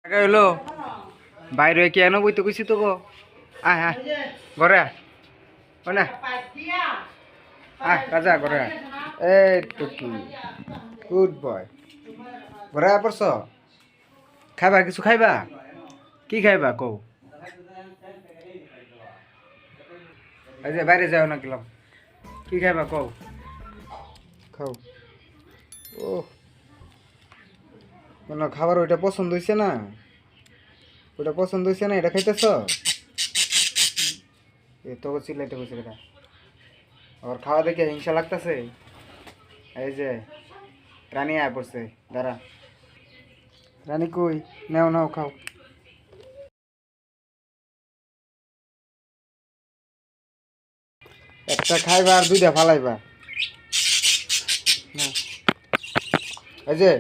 হইলো বাইরে কি এনো বইতে কইছি তো গো আয় আয় ঘরে আয় না আয় রাজা ঘরে আয় এই তো কি গুড বয় ঘরে আয় পড়ছ খাইবা কিছু খাইবা কি খাইবা কও এই যে বাইরে যাও না গেলাম কি খাইবা কও খাও ও না খাবার ওইটা পছন্দ হইছে না ওটা পছন্দ হইছে না এটা খাইতেছ এ তো চিল্লাইতে কইছে এটা আবার খাওয়া দেখে হিংসা লাগতেছে এই যে রানী আয় পড়ছে দাঁড়া রানী কই নাও নাও খাও একটা খাইবা আর দুইটা ফালাইবা এই যে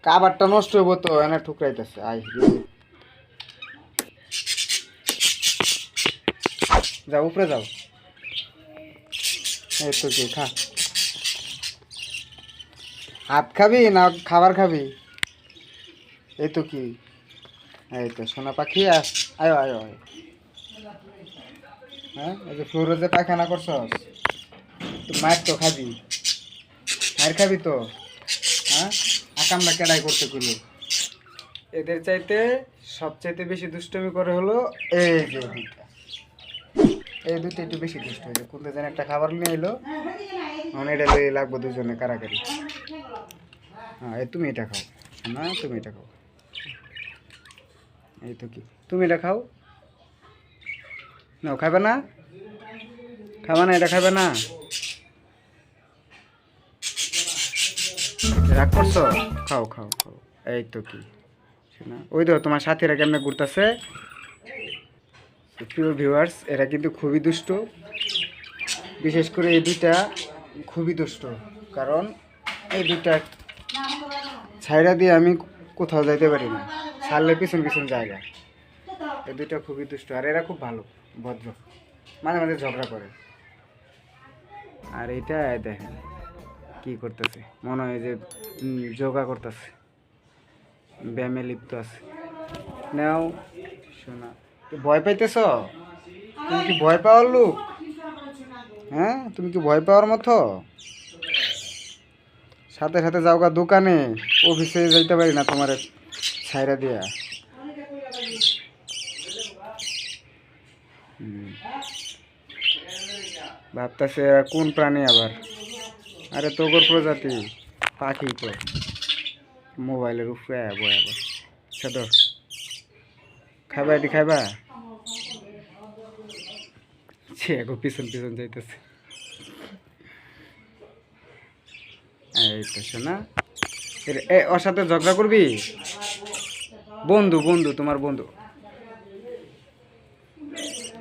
কাবারটা নষ্ট হইব তো এনে ঠুকরাইতেছে আই যাও উপরে যাও এই তো কি খা হাত খাবি না খাবার খাবি এই তো কি এই তো সোনা পাখি আয়ো আয়ো আয়ো হ্যাঁ এই যে ফ্লোরে যে পায়খানা করছস তো মায়ের তো খাবি মায়ের খাবি তো হ্যাঁ আকামটা কেডাই করতে কইলো এদের চাইতে সবচাইতে বেশি দুষ্টমি করে হলো এই যে দুইটা এই দুইটা একটু বেশি দুষ্ট হয়েছে কোনটা যেন একটা খাবার নিয়ে এলো মানে এটা লাগবে দুজনে কারাকারি হ্যাঁ এই তুমি এটা খাও না তুমি এটা খাও এই তো কি তুমি এটা খাও নাও খাবে না খাবে না এটা খাবে না রাগ করছো খাও খাও খাও এই তো কি না ওই তো তোমার সাথীরা কেমনে ঘুরতেছে প্রিয় ভিউয়ার্স এরা কিন্তু খুবই দুষ্ট বিশেষ করে এই দুইটা খুবই দুষ্ট কারণ এই দুইটা ছাইরা দিয়ে আমি কোথাও যাইতে পারি না ছাড়লে পিছন পিছন জায়গা এই দুইটা খুবই দুষ্ট আর এরা খুব ভালো ভদ্র মাঝে মাঝে ঝগড়া করে আর এইটা দেখেন কি করতেছে মনে হয় যে যোগা করতেছে ব্যায়ামে লিপ্ত আছে নাও শোনা ভয় পাইতেছ তুমি কি ভয় পাওয়ার লোক হ্যাঁ তুমি কি ভয় পাওয়ার মতো সাথে সাথে যাওগা দোকানে অফিসে যাইতে পারি না তোমার ছাইরা দিয়া ভাবতেছে কোন প্রাণী আবার আরে তোগর প্রজাতি পাখি তো মোবাইলের উপরে বয় আবার সাদর খাইবা এটি খাইবা সে এখন পিছন পিছন যাইতেছে এই তো শোনা ওর সাথে ঝগড়া করবি বন্ধু বন্ধু তোমার বন্ধু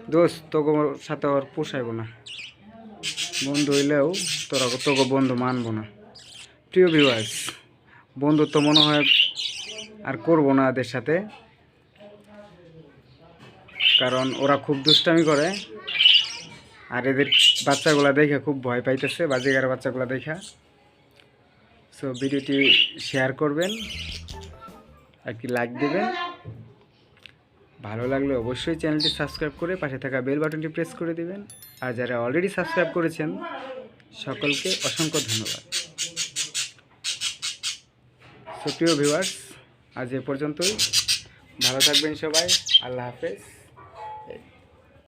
দোস্ত তোকে সাথে ওর পোষাইব না বন্ধু হইলেও তোরা তোকে বন্ধু মানবো না প্রিয় ভিউয়ার্স বন্ধুত্ব মনে হয় আর করবো না এদের সাথে কারণ ওরা খুব দুষ্টামি করে আর এদের বাচ্চাগুলা দেখে খুব ভয় পাইতেছে বাজিগার বাচ্চাগুলা দেখা সো ভিডিওটি শেয়ার করবেন আর কি লাইক দেবেন ভালো লাগলে অবশ্যই চ্যানেলটি সাবস্ক্রাইব করে পাশে থাকা বেল বাটনটি প্রেস করে দিবেন আর যারা অলরেডি সাবস্ক্রাইব করেছেন সকলকে অসংখ্য ধন্যবাদ সো প্রিয় ভিউয়ার্স আজ এ পর্যন্তই ভালো থাকবেন সবাই আল্লাহ হাফেজ